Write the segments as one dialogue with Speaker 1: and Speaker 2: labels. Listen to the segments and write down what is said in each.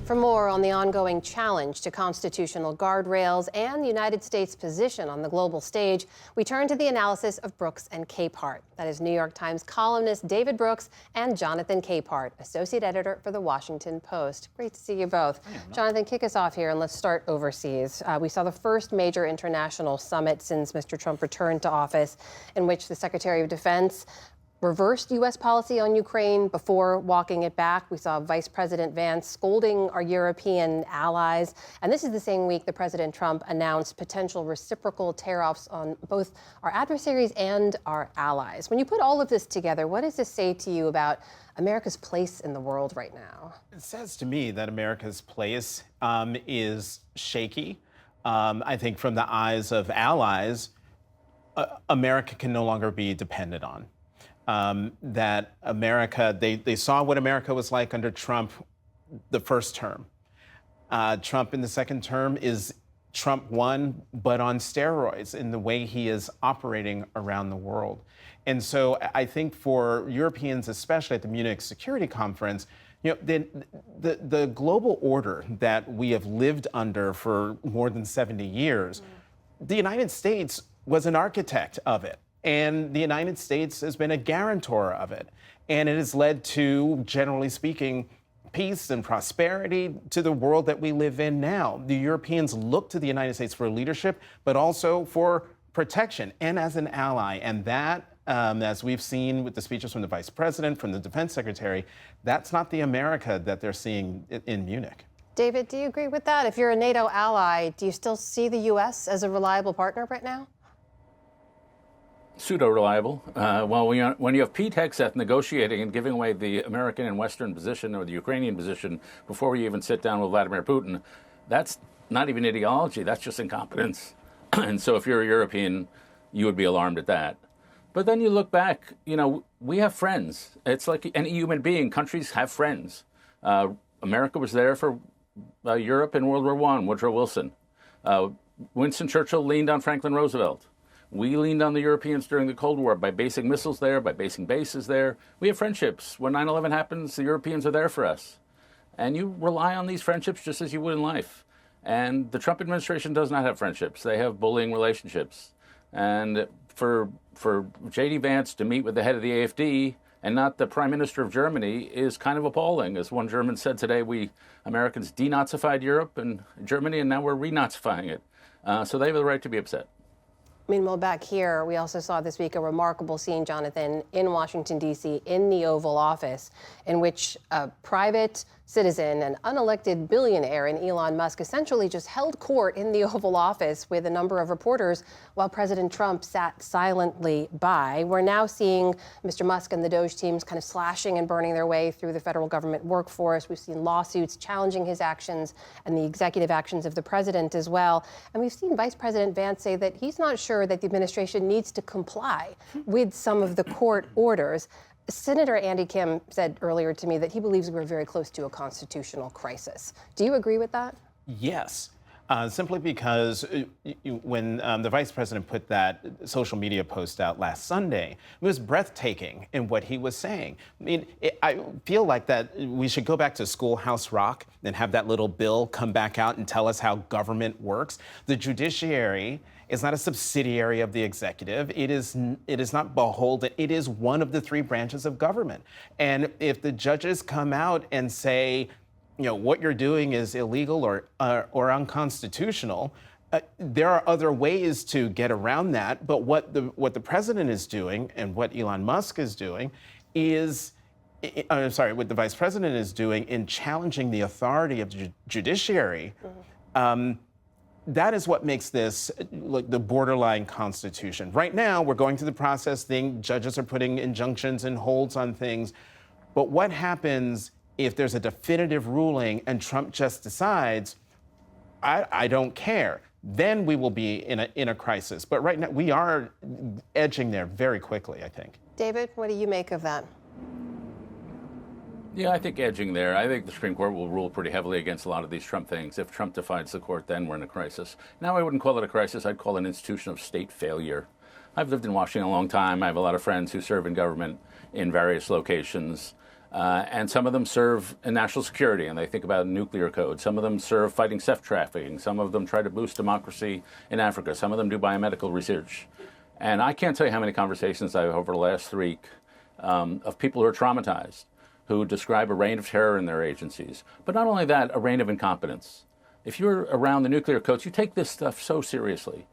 Speaker 1: For more on the ongoing challenge to constitutional guardrails and the United States' position on the global stage, we turn to the analysis of Brooks and Capehart. That is New York Times columnist David Brooks and Jonathan Capehart, associate editor for The Washington Post. Great to see you both. Jonathan, kick us off here and let's start overseas. We saw the first major international summit since Mr. Trump returned to office, in which the Secretary of Defense reversed U.S. policy on Ukraine before walking it back. We saw Vice President Vance scolding our European allies. And this is the same week that President Trump announced potential reciprocal tariffs on both our adversaries and our allies. When you put all of this together, what does this say to you about America's place in the world right now?
Speaker 2: It says to me that America's place is shaky. I think from the eyes of allies, America can no longer be depended on. That America, they saw what America was like under Trump the first term. Trump in the second term is Trump 1, but on steroids in the way he is operating around the world. And so I think for Europeans, especially at the Munich Security Conference, you know, the global order that we have lived under for more than 70 years, the United States was an architect of it. And the United States has been a guarantor of it. And it has led to, generally speaking, peace and prosperity to the world that we live in now. The Europeans look to the United States for leadership, but also for protection and as an ally. And that, as we've seen with the speeches from the vice president, from the defense secretary, that's not the America that they're seeing in Munich.
Speaker 1: David, do you agree with that? If you're a NATO ally, do you still see the U.S. as a reliable partner right now?
Speaker 3: Pseudo-reliable. Well, when you have Pete Hegseth negotiating and giving away the American and Western position or the Ukrainian position before you even sit down with Vladimir Putin, that's not even ideology, that's just incompetence. And so if you're a European, you would be alarmed at that. But then you look back, you know, we have friends. It's like any human being, countries have friends. America was there for Europe in World War I, Woodrow Wilson. Winston Churchill leaned on Franklin Roosevelt. We leaned on the Europeans during the Cold War by basing missiles there, by basing bases there. We have friendships. When 9/11 happens, the Europeans are there for us. And you rely on these friendships just as you would in life. And the Trump administration does not have friendships. They have bullying relationships. And for J.D. Vance to meet with the head of the AfD and not the Prime Minister of Germany is kind of appalling. As one German said today, we Americans denazified Europe and Germany, and now we're renazifying it. So they have the right to be upset.
Speaker 1: Meanwhile, back here, we also saw this week a remarkable scene, Jonathan, in Washington, D.C., in the Oval Office, in which a private citizen, an unelected billionaire in Elon Musk, essentially just held court in the Oval Office with a number of reporters while President Trump sat silently by. We're now seeing Mr. Musk and the Doge teams kind of slashing and burning their way through the federal government workforce. We've seen lawsuits challenging his actions and the executive actions of the president as well. And we've seen Vice President Vance say that he's not sure that the administration needs to comply with some of the court orders. Senator Andy Kim said earlier to me that he believes we're very close to a constitutional crisis. Do you agree with that?
Speaker 2: Yes, simply because when the vice president put that social media post out last Sunday, it was breathtaking in what he was saying. I mean, I feel like that we should go back to Schoolhouse Rock and have that little bill come back out and tell us how government works. The judiciary is not a subsidiary of the executive. It is not beholden. It is one of the three branches of government. And if the judges come out and say, you know, what you're doing is illegal or unconstitutional, there are other ways to get around that. But what the president is doing and what Elon Musk is doing is, what the vice president is doing in challenging the authority of the judiciary. That is what makes this like the borderline constitution. Right now, we're going through the process thing. Judges are putting injunctions and holds on things. But what happens if there's a definitive ruling and Trump just decides, I don't care? Then we will be in a crisis. But right now, we are edging there very quickly, I think.
Speaker 1: David, what do you make of that?
Speaker 3: Yeah, I think edging there. I think the Supreme Court will rule pretty heavily against a lot of these Trump things. If Trump defies the court, then we're in a crisis. Now, I wouldn't call it a crisis. I'd call it an institution of state failure. I've lived in Washington a long time. I have a lot of friends who serve in government in various locations. And some of them serve in national security, and they think about nuclear code. Some of them serve fighting sex trafficking. Some of them try to boost democracy in Africa. Some of them do biomedical research. And I can't tell you how many conversations I've over the last week of people who are traumatized, who describe a reign of terror in their agencies. But not only that, a reign of incompetence. If you're around the nuclear codes, you take this stuff so seriously.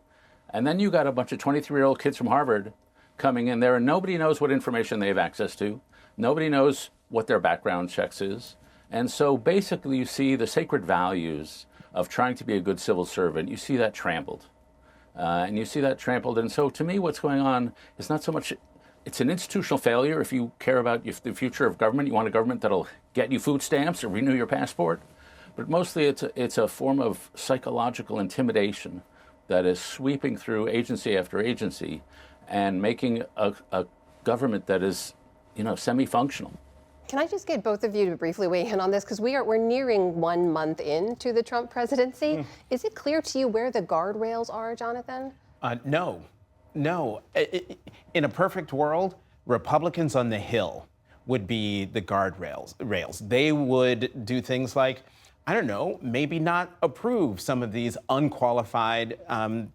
Speaker 3: And then you got a bunch of 23-year-old kids from Harvard coming in there, and nobody knows what information they have access to. Nobody knows what their background checks is. And so basically you see the sacred values of trying to be a good civil servant, you see that trampled. And you see that trampled. And so to me, what's going on is not so much, it's an institutional failure. If you care about the future of government, you want a government that'll get you food stamps or renew your passport. But mostly it's a form of psychological intimidation that is sweeping through agency after agency and making a government that is, semi-functional.
Speaker 1: Can I just get both of you to briefly weigh in on this? Because we're nearing 1 month into the Trump presidency. Is it clear to you where the guardrails are, Jonathan?
Speaker 2: No. In a perfect world, Republicans on the Hill would be the guardrails. They would do things like, I don't know, maybe not approve some of these unqualified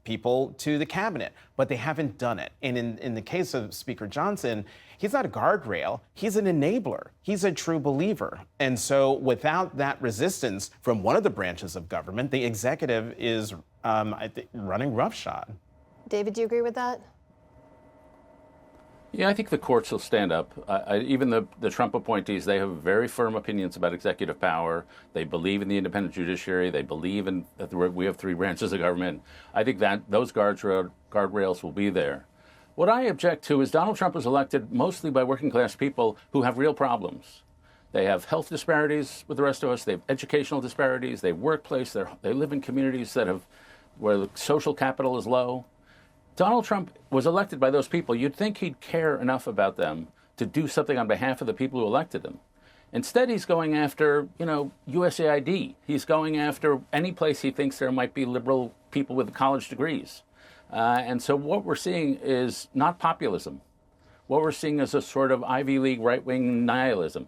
Speaker 2: people to the cabinet, but they haven't done it. And in the case of Speaker Johnson, he's not a guardrail, he's an enabler. He's a true believer. And so without that resistance from one of the branches of government, the executive is running roughshod.
Speaker 1: David, do you agree with that?
Speaker 3: Yeah, I think the courts will stand up. Even the Trump appointees, they have very firm opinions about executive power. They believe in the independent judiciary. They believe in that we have 3 branches of government. I think that those guardrails will be there. What I object to is Donald Trump was elected mostly by working class people who have real problems. They have health disparities with the rest of us. They have educational disparities. They have workplace. They live in communities where the social capital is low. Donald Trump was elected by those people. You'd think he'd care enough about them to do something on behalf of the people who elected him. Instead, he's going after, USAID. He's going after any place he thinks there might be liberal people with college degrees. And so what we're seeing is not populism. What we're seeing is a sort of Ivy League right-wing nihilism.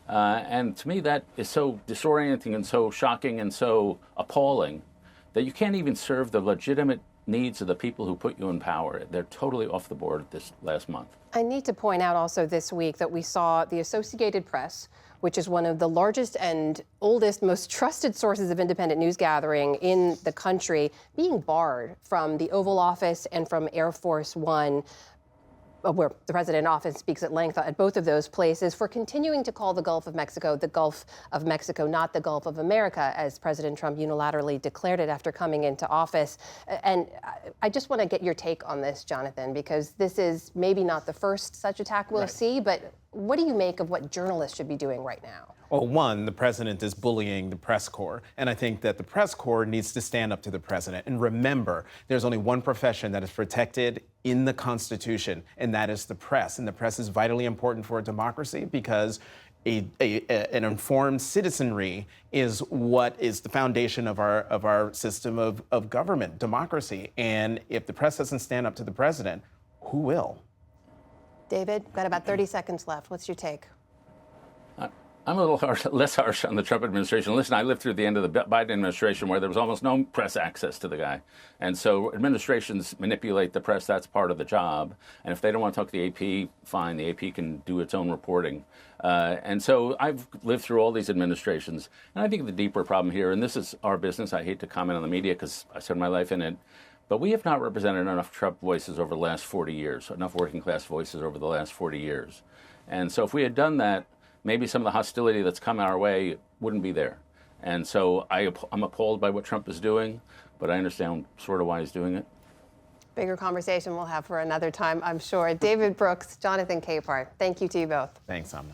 Speaker 3: And to me, that is so disorienting and so shocking and so appalling that you can't even serve the legitimate needs of the people who put you in power. They're totally off the board this last month.
Speaker 1: I need to point out also this week that we saw the Associated Press, which is one of the largest and oldest, most trusted sources of independent news gathering in the country, being barred from the Oval Office and from Air Force One, where the president often speaks at length at both of those places, for continuing to call the Gulf of Mexico, not the Gulf of America, as President Trump unilaterally declared it after coming into office. And I just want to get your take on this, Jonathan, because this is maybe not the first such attack we'll see, but what do you make of what journalists should be doing right now?
Speaker 2: Well, one, the president is bullying the press corps, and I think that the press corps needs to stand up to the president. And remember, there's only one profession that is protected in the Constitution, and that is the press. And the press is vitally important for a democracy because an informed citizenry is what is the foundation of our system of government, democracy. And if the press doesn't stand up to the president, who will?
Speaker 1: David, got about 30 seconds left. What's your take?
Speaker 3: I'm a little less harsh on the Trump administration. Listen, I lived through the end of the Biden administration where there was almost no press access to the guy. And so administrations manipulate the press. That's part of the job. And if they don't want to talk to the AP, fine. The AP can do its own reporting. And so I've lived through all these administrations. And I think the deeper problem here, and this is our business, I hate to comment on the media because I spend my life in it, but we have not represented enough Trump voices over the last 40 years, enough working class voices over the last 40 years. And so if we had done that, maybe some of the hostility that's come our way wouldn't be there. And so I'm appalled by what Trump is doing, but I understand sort of why he's doing it.
Speaker 1: Bigger conversation we'll have for another time, I'm sure. David Brooks, Jonathan Capehart, thank you to you both.
Speaker 2: Thanks, Amna.